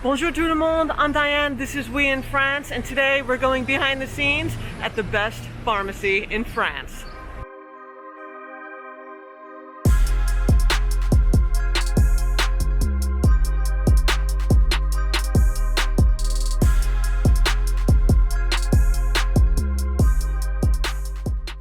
Bonjour tout le monde, I'm Diane, this is We in France, and today we're going behind the scenes at the best pharmacy in France.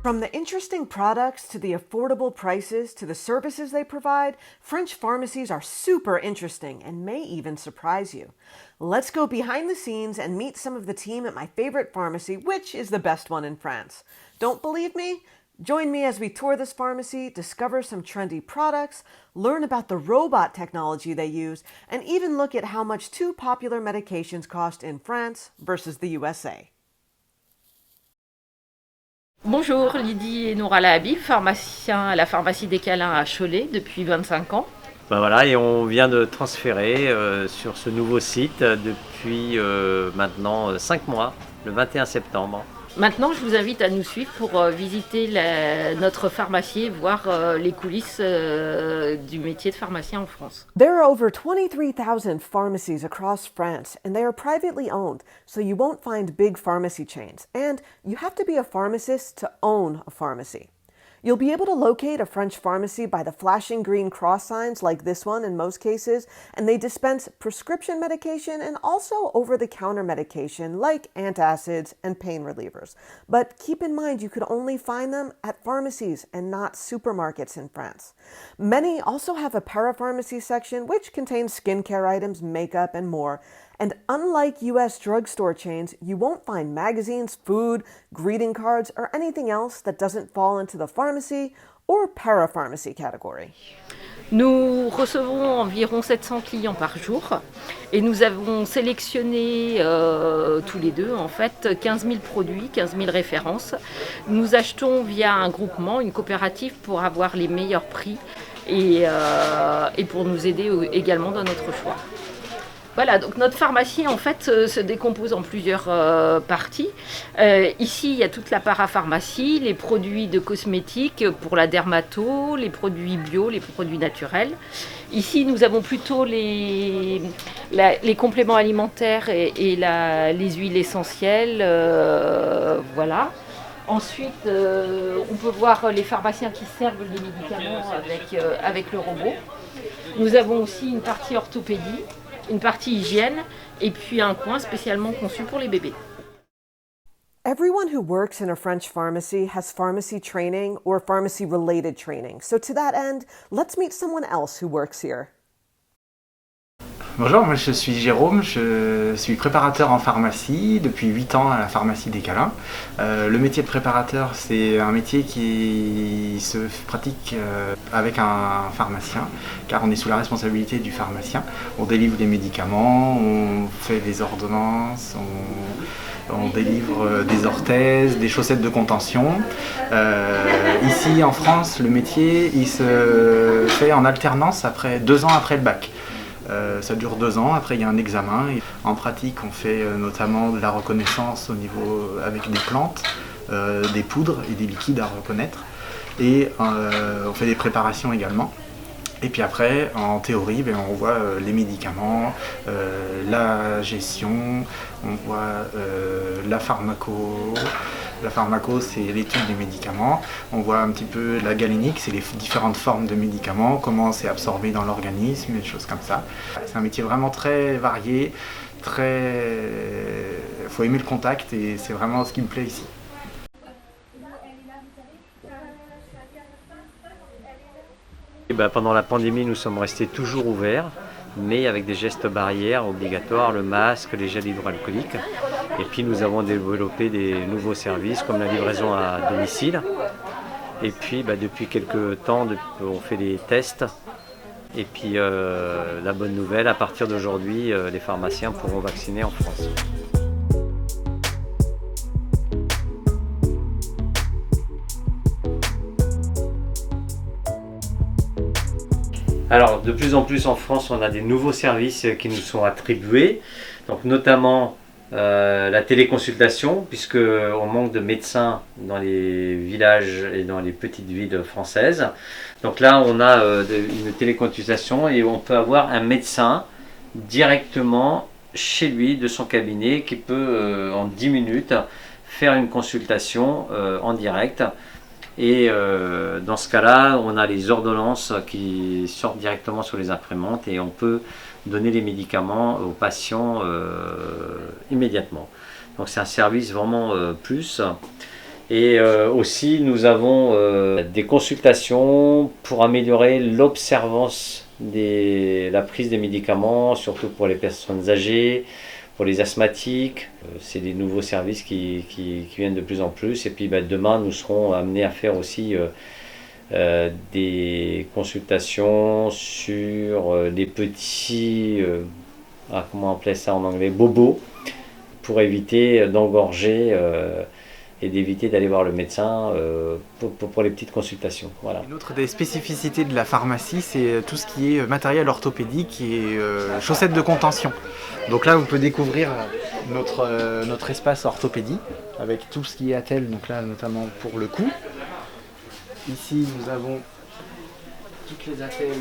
From the interesting products to the affordable prices to the services they provide, French pharmacies are super interesting and may even surprise you. Let's go behind the scenes and meet some of the team at my favorite pharmacy, which is the best one in France. Don't believe me? Join me as we tour this pharmacy, discover some trendy products, learn about the robot technology they use, and even look at how much two popular medications cost in France versus the USA. Bonjour, Lydie Nourala Habib, pharmacien à la pharmacie des Câlins à Cholet depuis 25 ans. Ben voilà, et on vient de transférer sur ce nouveau site depuis maintenant 5 mois, le 21 septembre. Maintenant, je vous invite à nous suivre pour visiter notre pharmacie et voir les coulisses du métier de pharmacien en France. There are over 23,000 pharmacies across France, and they are privately owned, so you won't find big pharmacy chains. And you have to be a pharmacist to own a pharmacy. You'll be able to locate a French pharmacy by the flashing green cross signs like this one in most cases, and they dispense prescription medication and also over-the-counter medication like antacids and pain relievers. But keep in mind you could only find them at pharmacies and not supermarkets in France. Many also have a parapharmacy section which contains skincare items, makeup, and more. And unlike US drugstore chains, you won't find magazines, food, greeting cards, or anything else that doesn't fall into the pharmacy or parapharmacy category. Nous recevons environ 700 clients par jour et nous avons sélectionné tous les deux en fait 15 000 produits, 15 000 références. Nous achetons via un groupement, une coopérative pour avoir les meilleurs prix et pour nous aider également dans notre choix. Voilà, donc notre pharmacie en fait se décompose en plusieurs parties. Ici, il y a toute la parapharmacie, les produits de cosmétiques pour la dermato, les produits bio, les produits naturels. Ici, nous avons plutôt les compléments alimentaires et les huiles essentielles. Voilà. Ensuite, on peut voir les pharmaciens qui servent les médicaments avec le robot. Nous avons aussi une partie orthopédie, une partie hygiène et puis un coin spécialement conçu pour les bébés. Everyone who works in a French pharmacy has pharmacy training or pharmacy-related training. So to that end, let's meet someone else who works here. Bonjour, moi je suis Jérôme, je suis préparateur en pharmacie depuis 8 ans à la pharmacie des Câlins. Le métier de préparateur, c'est un métier qui se pratique avec un pharmacien, car on est sous la responsabilité du pharmacien. On délivre les médicaments, on fait des ordonnances, on délivre des orthèses, des chaussettes de contention. Ici en France, le métier il se fait en alternance 2 ans après le bac. Ça dure 2 ans, après il y a un examen. Et en pratique, on fait notamment de la reconnaissance au niveau avec des plantes, des poudres et des liquides à reconnaître. Et on fait des préparations également. Et puis après, en théorie, on voit les médicaments, la gestion, on voit la pharmaco. La pharmaco, c'est l'étude des médicaments. On voit un petit peu la galénique, c'est les différentes formes de médicaments, comment c'est absorbé dans l'organisme, des choses comme ça. C'est un métier vraiment très varié, il faut aimer le contact et c'est vraiment ce qui me plaît ici. Pendant la pandémie, nous sommes restés toujours ouverts, mais avec des gestes barrières obligatoires, le masque, les gels hydroalcooliques. Et puis nous avons développé des nouveaux services comme la livraison à domicile. Et puis depuis quelques temps, on fait des tests. Et puis la bonne nouvelle, à partir d'aujourd'hui, les pharmaciens pourront vacciner en France. Alors, de plus en plus en France, on a des nouveaux services qui nous sont attribués, donc notamment la téléconsultation, puisqu'on manque de médecins dans les villages et dans les petites villes françaises. Donc là, on a une téléconsultation et on peut avoir un médecin directement chez lui, de son cabinet, qui peut en 10 minutes faire une consultation en direct. Et dans ce cas-là, on a les ordonnances qui sortent directement sur les imprimantes et on peut donner les médicaments aux patients immédiatement. Donc c'est un service vraiment plus. Et aussi nous avons des consultations pour améliorer l'observance la prise des médicaments, surtout pour les personnes âgées, pour les asthmatiques. C'est des nouveaux services qui viennent de plus en plus. Et puis demain, nous serons amenés à faire aussi des consultations sur des petits, comment on appelait ça en anglais, bobos, pour éviter d'engorger et d'éviter d'aller voir le médecin pour les petites consultations. Voilà. Une autre des spécificités de la pharmacie, c'est tout ce qui est matériel orthopédique et chaussettes de contention. Donc là, vous pouvez découvrir notre espace orthopédie avec tout ce qui est attelle, donc là notamment pour le cou. Ici, nous avons toutes les attelles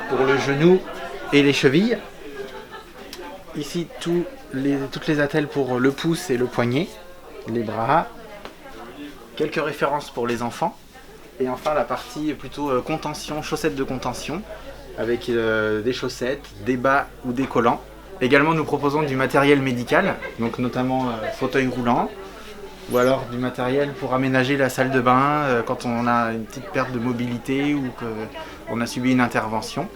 pour le genou et les chevilles. Ici, toutes les attelles pour le pouce et le poignet, les bras, quelques références pour les enfants. Et enfin, la partie plutôt contention, chaussettes de contention, avec des chaussettes, des bas ou des collants. Également, nous proposons du matériel médical, donc notamment fauteuil roulant, ou alors du matériel pour aménager la salle de bain quand on a une petite perte de mobilité ou qu'on a subi une intervention.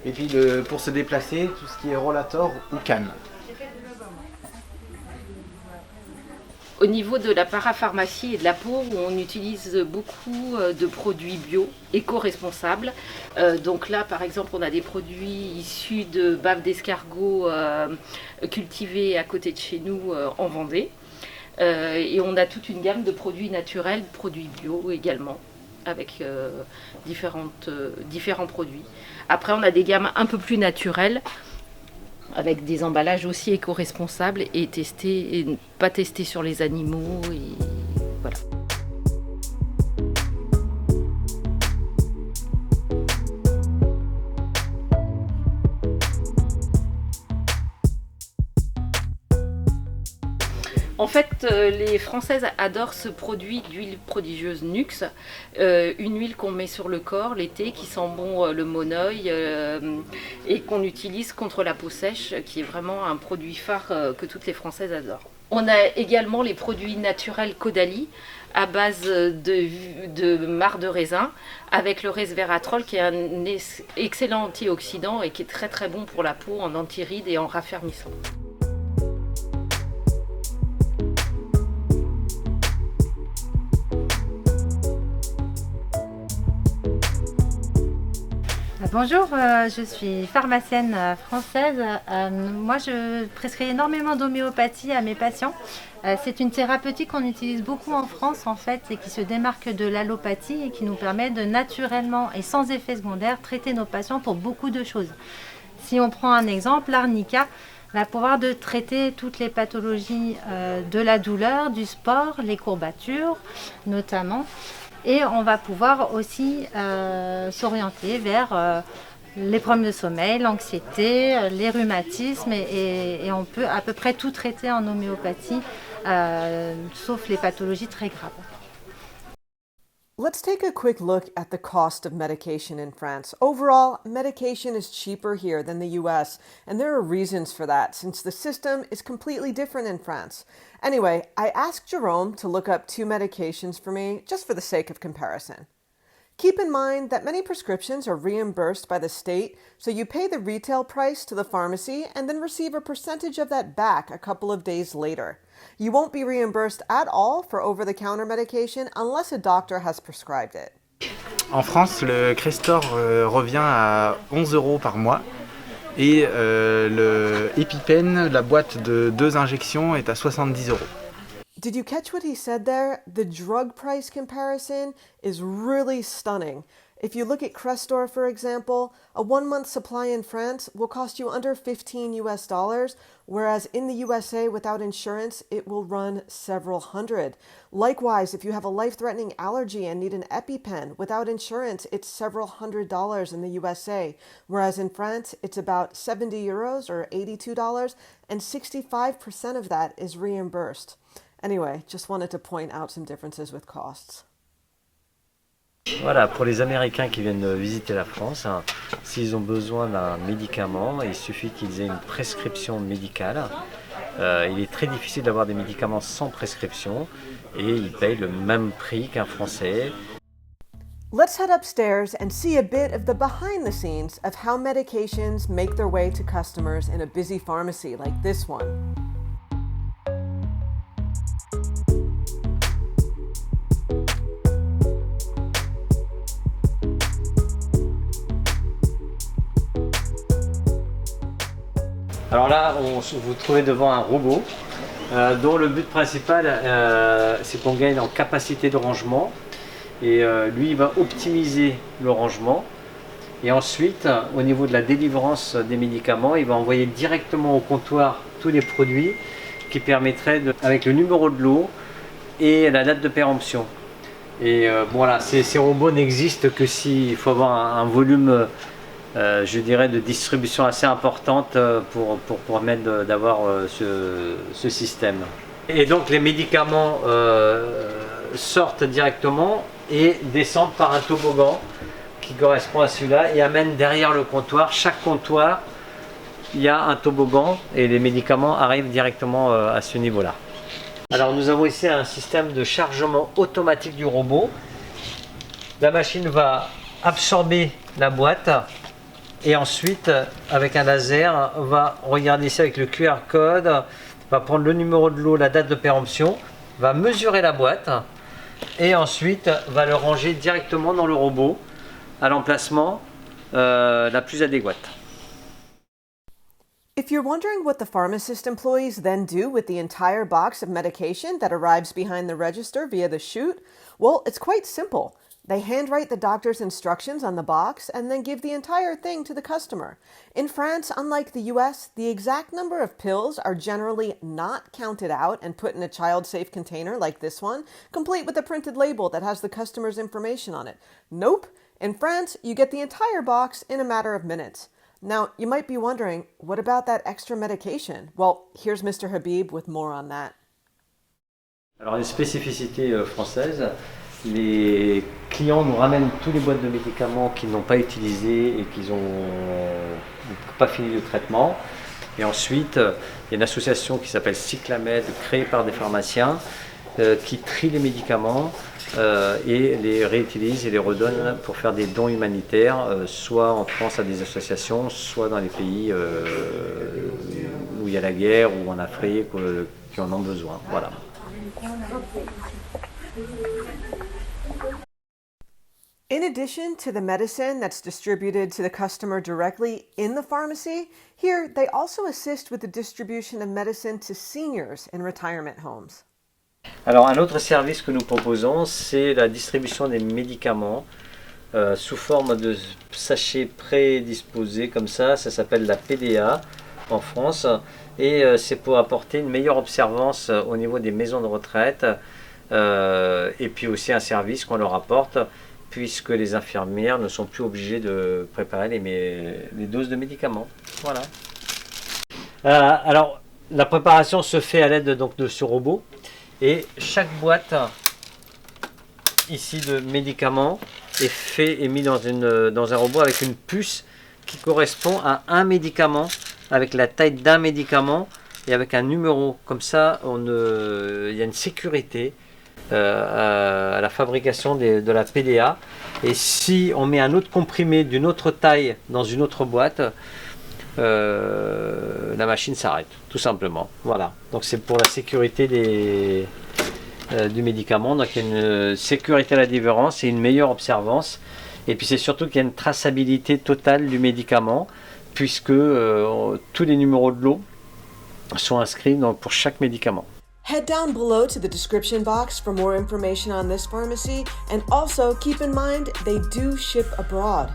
Et puis pour se déplacer, tout ce qui est rollator ou canne. Au niveau de la parapharmacie et de la peau, on utilise beaucoup de produits bio, éco-responsables. Donc là, par exemple, on a des produits issus de bave d'escargot cultivés à côté de chez nous en Vendée. Et on a toute une gamme de produits naturels, produits bio également, avec différents produits. Après, on a des gammes un peu plus naturelles, avec des emballages aussi éco-responsables et pas testés sur les animaux. Et voilà. En fait, les Françaises adorent ce produit d'huile prodigieuse Nux, une huile qu'on met sur le corps l'été, qui sent bon le monoeil et qu'on utilise contre la peau sèche, qui est vraiment un produit phare que toutes les Françaises adorent. On a également les produits naturels Caudalie à base de marc de raisin avec le resveratrol qui est un excellent antioxydant et qui est très très bon pour la peau en anti-rides et en raffermissant. Bonjour, je suis pharmacienne française. Moi, je prescris énormément d'homéopathie à mes patients. C'est une thérapeutique qu'on utilise beaucoup en France en fait et qui se démarque de l'allopathie et qui nous permet de naturellement et sans effet secondaire traiter nos patients pour beaucoup de choses. Si on prend un exemple, l'arnica va pouvoir traiter toutes les pathologies de la douleur, du sport, les courbatures notamment. Et on va pouvoir aussi s'orienter vers les problèmes de sommeil, l'anxiété, les rhumatismes et on peut à peu près tout traiter en homéopathie, sauf les pathologies très graves. Let's take a quick look at the cost of medication in France. Overall, medication is cheaper here than the US, and there are reasons for that, since the system is completely different in France. Anyway, I asked Jerome to look up 2 medications for me, just for the sake of comparison. Keep in mind that many prescriptions are reimbursed by the state, so you pay the retail price to the pharmacy and then receive a percentage of that back a couple of days later. You won't be reimbursed at all for over-the-counter medication unless a doctor has prescribed it. En France, le Crestor revient à 11 € par mois et le EpiPen, la boîte de 2 injections, est à 70 €. Did you catch what he said there? The drug price comparison is really stunning. If you look at Crestor, for example, a 1-month supply in France will cost you under $15 US, whereas in the USA without insurance, it will run several hundred. Likewise, if you have a life-threatening allergy and need an EpiPen, without insurance, it's several $100s in the USA, whereas in France, it's about €70 or $82, and 65% of that is reimbursed. Anyway, just wanted to point out some differences with costs. Voilà, pour les Américains qui viennent visiter la France, hein, s'ils ont besoin d'un médicament, il suffit qu'ils aient une prescription médicale. Il est très difficile d'avoir des médicaments sans prescription et ils payent le même prix qu'un Français. Let's head upstairs and see a bit of the behind the scenes of how medications make their way to customers in a busy pharmacy like this one. Alors là, vous trouvez devant un robot dont le but principal c'est qu'on gagne en capacité de rangement et lui il va optimiser le rangement et ensuite au niveau de la délivrance des médicaments il va envoyer directement au comptoir tous les produits qui permettraient avec le numéro de lot et la date de péremption. Et voilà, ces robots n'existent que s'il faut avoir un volume je dirais de distribution assez importante pour permettre d'avoir ce système. Et donc les médicaments sortent directement et descendent par un toboggan qui correspond à celui-là et amènent derrière le comptoir. Chaque comptoir, il y a un toboggan et les médicaments arrivent directement à ce niveau-là. Alors nous avons ici un système de chargement automatique du robot. La machine va absorber la boîte et ensuite avec un laser va regarder ici avec le QR code, va prendre le numéro de lot, la date de péremption, va mesurer la boîte et ensuite va le ranger directement dans le robot à l'emplacement la plus adéquate. If you're wondering what the pharmacist employees then do with the entire box of medication that arrives behind the register via the chute, well, it's quite simple. They handwrite the doctor's instructions on the box and then give the entire thing to the customer. In France, unlike the US, the exact number of pills are generally not counted out and put in a child-safe container like this one, complete with a printed label that has the customer's information on it. Nope. In France, you get the entire box in a matter of minutes. Now, you might be wondering, what about that extra medication? Well, here's Mr. Habib with more on that. Alors, une spécificité française, les clients nous ramènent tous les boîtes de médicaments qu'ils n'ont pas utilisées et qu'ils n'ont pas fini le traitement. Et ensuite, il y a une association qui s'appelle Cyclamed, créée par des pharmaciens, qui trie les médicaments et les réutilise et les redonne pour faire des dons humanitaires, soit en France à des associations, soit dans les pays où il y a la guerre ou en Afrique qui en ont besoin. Voilà. In addition to the medicine that's distributed to the customer directly in the pharmacy, here they also assist with the distribution of medicine to seniors in retirement homes. Alors un autre service que nous proposons, c'est la distribution des médicaments sous forme de sachets prédisposés comme ça s'appelle la PDA en France et c'est pour apporter une meilleure observance au niveau des maisons de retraite et puis aussi un service qu'on leur apporte puisque les infirmières ne sont plus obligées de préparer les doses de médicaments. Voilà. Alors la préparation se fait à l'aide donc de ce robot. Et chaque boîte ici de médicaments est mis dans un robot avec une puce qui correspond à un médicament, avec la taille d'un médicament et avec un numéro. Comme ça, il y a une sécurité à la fabrication de la PDA. Et si on met un autre comprimé d'une autre taille dans une autre boîte, la machine s'arrête, tout simplement. Voilà, donc c'est pour la sécurité du médicament. Donc il y a une sécurité à la délivrance et une meilleure observance. Et puis c'est surtout qu'il y a une traçabilité totale du médicament, puisque tous les numéros de lot sont inscrits pour chaque médicament. Head down below to the description box for more information on this pharmacy, and also keep in mind they do ship abroad.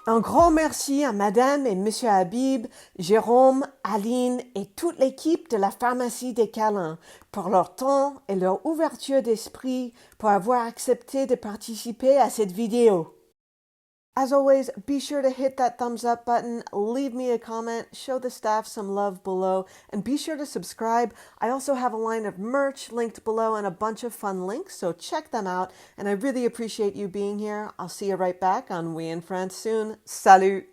Un grand merci à Madame et Monsieur Habib, Jérôme, Aline et toute l'équipe de la pharmacie des Câlins pour leur temps et leur ouverture d'esprit pour avoir accepté de participer à cette vidéo. As always, be sure to hit that thumbs up button, leave me a comment, show the staff some love below, and be sure to subscribe. I also have a line of merch linked below and a bunch of fun links, so check them out. And I really appreciate you being here. I'll see you right back on We in France soon. Salut!